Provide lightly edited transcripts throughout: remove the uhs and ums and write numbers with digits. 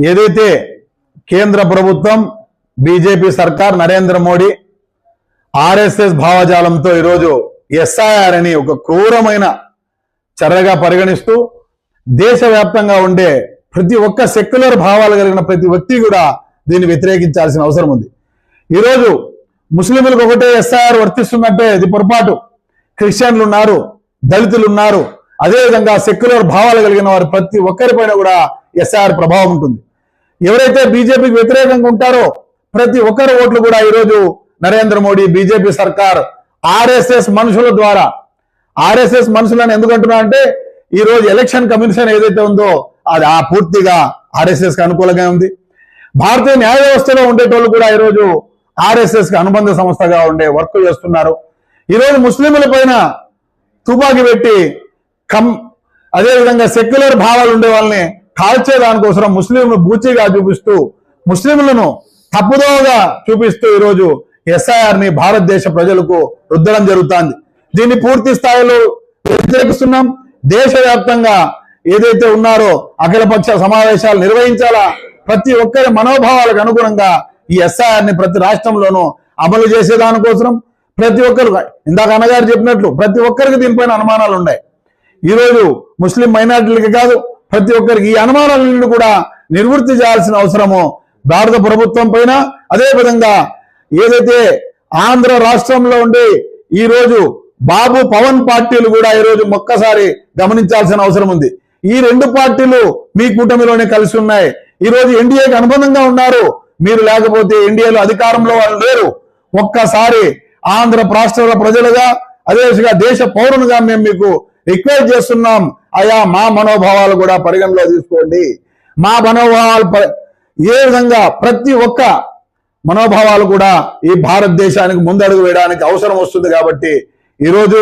ఏదైతే కేంద్ర ప్రభుత్వం బీజేపీ సర్కార్ నరేంద్ర మోడీ ఆర్ఎస్ఎస్ భావజాలంతో ఈరోజు ఎస్ఐఆర్ అని ఒక క్రూరమైన చర్యగా పరిగణిస్తూ దేశవ్యాప్తంగా ఉండే ప్రతి ఒక్క సెక్యులర్ భావాలు కలిగిన ప్రతి వ్యక్తి కూడా దీన్ని వ్యతిరేకించాల్సిన అవసరం ఉంది. ఈరోజు ముస్లింలకు ఒకటే ఎస్ఐఆర్ వర్తిస్తుందంటే ఇది పొరపాటు. క్రిస్టియన్లు ఉన్నారు, దళితులు ఉన్నారు, అదేవిధంగా సెక్యులర్ భావాలు కలిగిన వారు ప్రతి ఒక్కరిపైన కూడా ఎస్ఐఆర్ ప్రభావం ఉంటుంది. ఎవరైతే బీజేపీకి వ్యతిరేకంగా ఉంటారో ప్రతి ఒక్కరి ఓట్లు కూడా ఈరోజు నరేంద్ర మోడీ బీజేపీ సర్కార్ ఆర్ఎస్ఎస్ మనుషుల ద్వారా, ఆర్ఎస్ఎస్ మనుషులను ఎందుకంటున్నా అంటే ఈరోజు ఎలక్షన్ కమిషన్ ఏదైతే ఉందో అది పూర్తిగా ఆర్ఎస్ఎస్ కి అనుకూలంగా ఉంది. భారతీయ న్యాయ వ్యవస్థలో ఉండేటోళ్ళు కూడా ఈరోజు ఆర్ఎస్ఎస్ కి అనుబంధ సంస్థగా ఉండే వర్క్ చేస్తున్నారు. ఈరోజు ముస్లింల పైన తుపాకీ పెట్టి అదేవిధంగా సెక్యులర్ భావాలు ఉండే వాళ్ళని కాల్చేదానికోసం ముస్లింలు బూచిగా చూపిస్తూ, ముస్లింలను తప్పుదోవగా చూపిస్తూ ఈరోజు ఎస్ఐఆర్ ని భారతదేశ ప్రజలకు రుద్దడం జరుగుతుంది. దీన్ని పూర్తి స్థాయిలో వ్యతిరేకిస్తున్నాం. దేశవ్యాప్తంగా ఏదైతే ఉన్నారో అఖిలపక్ష సమావేశాలు నిర్వహించాలా, ప్రతి ఒక్కరి మనోభావాలకు అనుగుణంగా ఈ ఎస్ఐఆర్ ని ప్రతి రాష్ట్రంలోనూ అమలు చేసేదానికోసం ప్రతి ఒక్కరు, ఇందాక అన్నగారు చెప్పినట్లు ప్రతి ఒక్కరికి దీనిపైన అనుమానాలు ఉన్నాయి. ఈరోజు ముస్లిం మైనారిటీలకి కాదు ప్రతి ఒక్కరికి ఈ అనుమానాలను కూడా నిర్వృత్తి చేయాల్సిన అవసరము భారత ప్రభుత్వం పైన, అదేవిధంగా ఏదైతే ఆంధ్ర రాష్ట్రంలో ఉండి ఈరోజు బాబు పవన్ పార్టీలు కూడా ఈరోజు ఒక్కసారి గమనించాల్సిన అవసరం ఉంది. ఈ రెండు పార్టీలు మీ కూటమిలోనే కలిసి ఉన్నాయి. ఈరోజు ఎన్డీఏకి అనుబంధంగా ఉన్నారు. మీరు లేకపోతే ఎన్డీఏలో అధికారంలో వాళ్ళు లేరు. ఒక్కసారి ఆంధ్ర రాష్ట్ర ప్రజలుగా అదేవిధంగా దేశ పౌరులుగా మేము మీకు రిక్వెస్ట్ చేస్తున్నాం, అయా మా మనోభావాలు కూడా పరిగణలో తీసుకోండి. మా మనోభావాలు ఏ విధంగా ప్రతి ఒక్క మనోభావాలు కూడా ఈ భారతదేశానికి ముందడుగు వేయడానికి అవసరం వస్తుంది. కాబట్టి ఈరోజు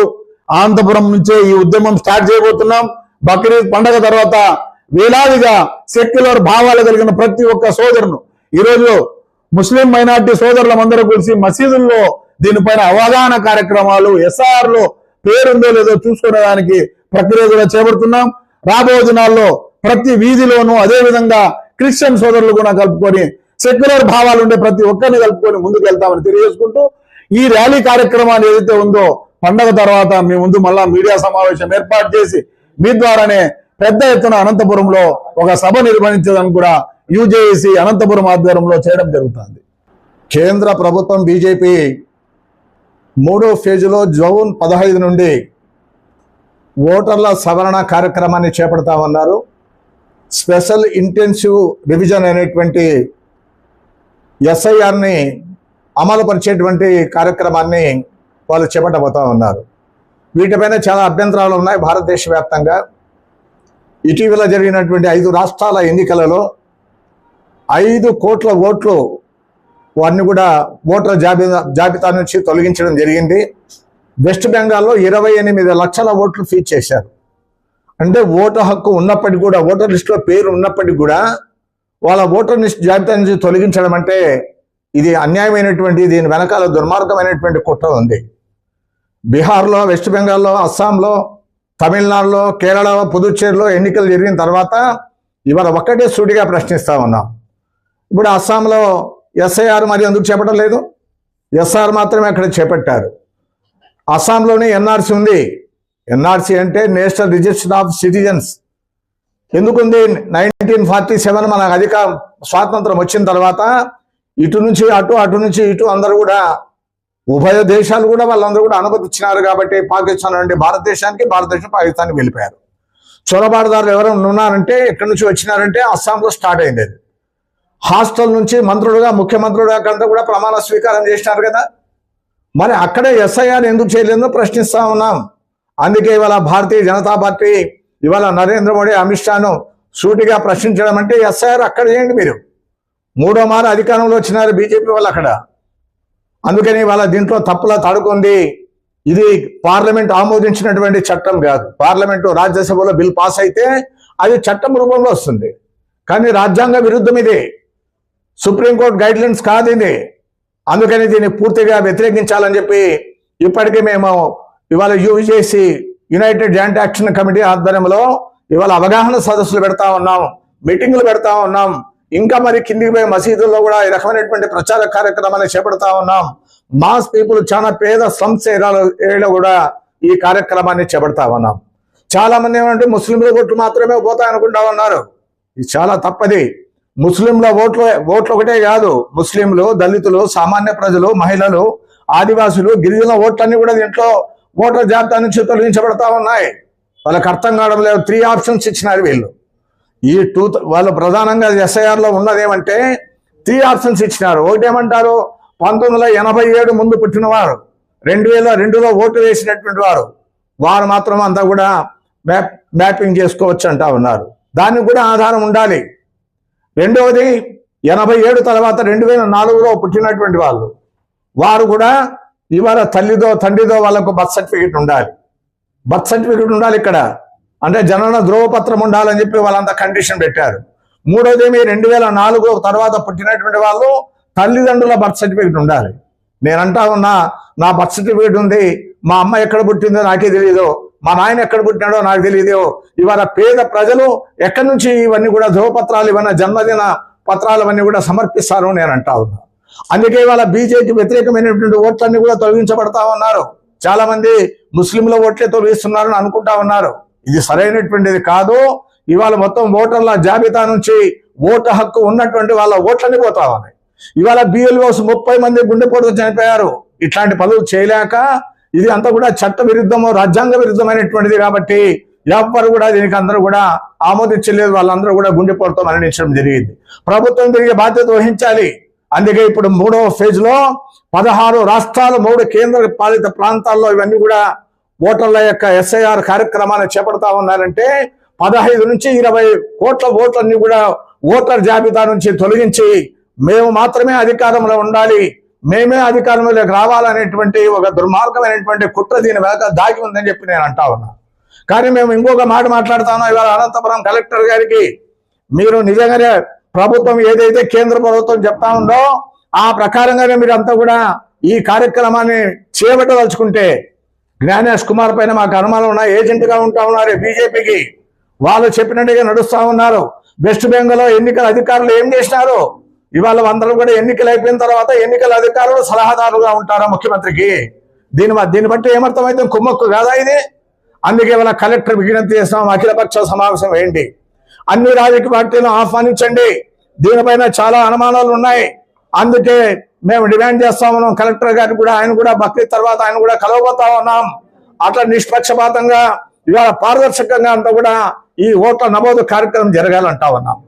అనంతపురం నుంచే ఈ ఉద్యమం స్టార్ట్ చేయబోతున్నాం. బక్రీద్ పండగ తర్వాత వేలాదిగా సెక్యులర్ భావాలు కలిగిన ప్రతి ఒక్క సోదరును ఈరోజు ముస్లిం మైనార్టీ సోదరులందరూ కలిసి మసీదుల్లో దీనిపైన అవగాహన కార్యక్రమాలు, ఎస్ఐఆర్ లో పేరుందో లేదో చూసుకునేదానికి ప్రక్రియ కూడా చేపడుతున్నాం. రాబో దినాల్లో ప్రతి వీధిలోనూ అదేవిధంగా క్రిస్టియన్ సోదరులు కూడా కలుపుకొని సెక్యులర్ భావాలు ఉండే ప్రతి ఒక్కరిని కలుపుకొని ముందుకు వెళ్తామని తెలియజేసుకుంటూ ఈ ర్యాలీ కార్యక్రమాలు ఏదైతే ఉందో పండగ తర్వాత మీ ముందు మళ్ళా మీడియా సమావేశం ఏర్పాటు చేసి మీ ద్వారానే పెద్ద ఎత్తున అనంతపురంలో ఒక సభ నిర్వహించడానికి కూడా యూజేఏసీ అనంతపురం ఆధ్వర్యంలో చేయడం జరుగుతుంది. కేంద్ర ప్రభుత్వం బీజేపీ 3వ ఫేజులో జూన్ 15 నుండి ఓటర్ల సవరణ కార్యక్రమాన్ని చేపడతామన్నారు. స్పెషల్ ఇంటెన్సివ్ రివిజన్ అనేటువంటి ఎస్ఐఆర్ని అమలుపరిచేటువంటి కార్యక్రమాన్ని వాళ్ళు చేపట్టబోతా ఉన్నారు. వీటిపైన చాలా అభ్యంతరాలు ఉన్నాయి భారతదేశ వ్యాప్తంగా. ఇటీవల జరిగినటువంటి 5 రాష్ట్రాల ఎన్నికలలో 5 కోట్ల ఓట్లు వారిని కూడా ఓటర్ల జాబితా నుంచి తొలగించడం జరిగింది. వెస్ట్ బెంగాల్లో 28 లక్షల ఓట్లు ఫీజ్ చేశారు. అంటే ఓటు హక్కు ఉన్నప్పటికీ కూడా, ఓటర్ లిస్టులో పేరు ఉన్నప్పటికీ కూడా వాళ్ళ ఓటర్ లిస్ట్ జాబితా నుంచి తొలగించడం అంటే ఇది అన్యాయమైనటువంటి, దీని వెనకాల దుర్మార్గమైనటువంటి కుట్ర ఉంది. బీహార్లో, వెస్ట్ బెంగాల్లో, అస్సాంలో, తమిళనాడులో, కేరళ, పుదుచ్చేరిలో ఎన్నికలు జరిగిన తర్వాత ఇవాళ ఒక్కటే సూటిగా ప్రశ్నిస్తా ఉన్నాం. ఇప్పుడు అస్సాంలో ఎస్ఐఆర్ మరి ఎందుకు చేపట్టలేదు? ఎస్ఆర్ మాత్రమే అక్కడ చేపట్టారు. అస్సాంలోనే ఎన్ఆర్సీ ఉంది. ఎన్ఆర్సీ అంటే నేషనల్ రిజిస్టర్ ఆఫ్ సిటిజన్స్. ఎందుకుంది? 1947 మన స్వాతంత్రం వచ్చిన తర్వాత ఇటు నుంచి అటు, అటు నుంచి ఇటు అందరూ కూడా ఉభయ దేశాలు కూడా వాళ్ళందరూ కూడా అనుమతిచ్చినారు. కాబట్టి పాకిస్తాన్ నుండి భారతదేశానికి, భారతదేశం పాకిస్తాన్కి వెళ్ళిపోయారు. చొరబాటుదారులు ఎవరైనా ఉన్నారంటే ఎక్కడి నుంచి వచ్చినారంటే అస్సాంలో స్టార్ట్ అయింది. హాస్టల్ నుంచి మంత్రులుగా, ముఖ్యమంత్రులుగా అంతా కూడా ప్రమాణ స్వీకారం చేసినారు కదా. మరి అక్కడే ఎస్ఐఆర్ ఎందుకు చేయలేదో ప్రశ్నిస్తా ఉన్నాం. అందుకే ఇవాళ భారతీయ జనతా పార్టీ ఇవాళ నరేంద్ర మోడీ, అమిత్ షాను సూటిగా ప్రశ్నించడం అంటే ఎస్ఐఆర్ అక్కడ చేయండి. మీరు 3వ మారు అధికారంలో వచ్చినారు బీజేపీ వాళ్ళు అక్కడ. అందుకని వాళ్ళ దీంట్లో తప్పులా తాడుకుంది. ఇది పార్లమెంట్ ఆమోదించినటువంటి చట్టం కాదు. పార్లమెంటు రాజ్యసభలో బిల్ పాస్ అయితే అది చట్టం రూపంలో వస్తుంది. కానీ రాజ్యాంగ విరుద్ధం ఇది. సుప్రీంకోర్టు గైడ్లైన్స్ కాదు ఇది. అందుకని దీన్ని పూర్తిగా వ్యతిరేకించాలని చెప్పి ఇప్పటికీ మేము ఇవాళ UJC United joint action committee ఆధ్వర్యంలో ఇవాళ అవగాహన సదస్సులు పెడతా ఉన్నాం, మీటింగులు పెడతా ఉన్నాం. ఇంకా మరి కిందికి పోయి మసీదుల్లో కూడా ఈ రకమైనటువంటి ప్రచార కార్యక్రమాన్ని చేపడతా ఉన్నాం. మాస్ పీపుల్ చాలా పేద స్లమ్స్ ఏరియాలో కూడా ఈ కార్యక్రమాన్ని చేపడతా ఉన్నాం. చాలా మంది ఏమంటే ముస్లింల ఓట్లు మాత్రమే పోతాయి అనుకుంటా ఉన్నారు. ఇది చాలా తప్పది. ముస్లింల ఓట్లు ఒకటే కాదు, ముస్లింలు, దళితులు, సామాన్య ప్రజలు, మహిళలు, ఆదివాసులు, గిరిజన ఓట్లన్నీ కూడా దీంట్లో ఓటర్ జాబితా నుంచి తొలగించబడతా ఉన్నాయి. వాళ్ళకి అర్థం కావడం లేదు. 3 ఆప్షన్స్ ఇచ్చినారు వీళ్ళు. వాళ్ళు ప్రధానంగా SIR లో ఉన్నదేమంటే 3 ఆప్షన్స్ ఇచ్చినారు. ఒకటేమంటారు, 1987 ముందు పుట్టినవారు, 2002లో ఓటు వేసినటువంటి వారు మాత్రం అంతా కూడా మ్యాపింగ్ చేసుకోవచ్చు అంటా ఉన్నారు. దానికి కూడా ఆధారం ఉండాలి. రెండవది 87 తర్వాత 2004లో పుట్టినటువంటి వారు కూడా ఇవాళ తల్లిదో తండ్రిదో వాళ్ళకు బర్త్ సర్టిఫికేట్ ఉండాలి. బర్త్ సర్టిఫికేట్ ఉండాలి ఇక్కడ. అంటే జనన ధ్రువపత్రం ఉండాలని చెప్పి వాళ్ళంతా కండిషన్ పెట్టారు. మూడోది 2004 తర్వాత పుట్టినటువంటి వాళ్ళు తల్లిదండ్రుల బర్త్ సర్టిఫికేట్ ఉండాలి. నేనంటా ఉన్నా, నా బర్త్ సర్టిఫికేట్ ఉంది, మా అమ్మ ఎక్కడ పుట్టిందో నాకే తెలియదు, మా నాయన ఎక్కడ పుట్టినాడో నాకు తెలియదు. ఇవాళ పేద ప్రజలు ఎక్కడి నుంచి ఇవన్నీ కూడా ధ్రువపత్రాలు, ఇవన్నీ జన్మదిన పత్రాలు అవన్నీ కూడా సమర్పిస్తారు నేను అంటా ఉన్నా. అందుకే ఇవాళ బీజేపీ వ్యతిరేకమైనటువంటి ఓట్లన్నీ కూడా తొలగించబడతా ఉన్నారు. చాలా మంది ముస్లింల ఓట్లే తొలగిస్తున్నారని అనుకుంటా ఉన్నారు. ఇది సరైనటువంటిది కాదు. ఇవాళ మొత్తం ఓటర్ల జాబితా నుంచి ఓటు హక్కు ఉన్నటువంటి వాళ్ళ ఓట్లన్నీ పోతా ఉన్నాయి. ఇవాళ BLOs 30 మంది గుండెపోటుతో చనిపోయారు. ఇట్లాంటి పనులు చేయలేక ఇది అంతా కూడా చట్ట విరుద్ధము, రాజ్యాంగ విరుద్ధమైనటువంటిది కాబట్టి ఎవ్వరు కూడా దీనికి అందరూ కూడా ఆమోదించలేదు. వాళ్ళందరూ కూడా గుండెపోటుతో మరణించడం జరిగింది. ప్రభుత్వం దీనికి బాధ్యత వహించాలి. అందుకే ఇప్పుడు 3వ ఫేజ్లో 16 రాష్ట్రాలు, 3 కేంద్ర పాలిత ప్రాంతాల్లో ఇవన్నీ కూడా ఓటర్ల యొక్క SIR కార్యక్రమాన్ని చేపడతా ఉన్నారంటే 15 నుంచి 20 కోట్ల ఓట్లన్నీ కూడా ఓటర్ జాబితా నుంచి తొలగించి మేము మాత్రమే అధికారంలో ఉండాలి, మేమే అధికారంలోకి రావాలనేటువంటి ఒక దుర్మార్గమైనటువంటి కుట్ర దీని వెనక దాగి ఉందని చెప్పి నేను అంటా ఉన్నా. కానీ మేము ఇంకొక మాట మాట్లాడుతాను. ఇవాళ అనంతపురం కలెక్టర్ గారికి, మీరు నిజంగానే ప్రభుత్వం ఏదైతే కేంద్ర ప్రభుత్వం చెప్తా ఉందో ఆ ప్రకారంగానే మీరు అంతా కూడా ఈ కార్యక్రమాన్ని చేపట్టదలుచుకుంటే, జ్ఞానేష్ కుమార్ పైన మాకు అనుమానం ఉన్నాయి, ఏజెంట్గా ఉంటా ఉన్నారు బీజేపీకి, వాళ్ళు చెప్పినట్టుగా నడుస్తా ఉన్నారు. వెస్ట్ బెంగాల్లో ఎన్నికల అధికారులు ఏం చేసినారు? ఇవాళ అందరూ కూడా ఎన్నికలు అయిపోయిన తర్వాత ఎన్నికల అధికారులు సలహాదారుగా ఉంటారా ముఖ్యమంత్రికి? దీన్ని బట్టి ఏమర్థమైతే కుమ్మక్కు కాదా ఇది? అందుకే ఇవాళ కలెక్టర్ విజ్ఞప్తి చేస్తాం, అఖిలపక్ష సమావేశం వేయండి, అన్ని రాజకీయ పార్టీలను ఆహ్వానించండి. దీనిపైన చాలా అనుమానాలు ఉన్నాయి. అందుకే మేము డిమాండ్ చేస్తా ఉన్నాం కలెక్టర్ గారికి కూడా. ఆయన కూడా బక్రీద్ తర్వాత ఆయన కూడా కలవబోతా ఉన్నాం. అట్లా నిష్పక్షపాతంగా ఇవాళ పారదర్శకంగా అంతా కూడా ఈ ఓట్ల నమోదు కార్యక్రమం జరగాలంటా ఉన్నాం.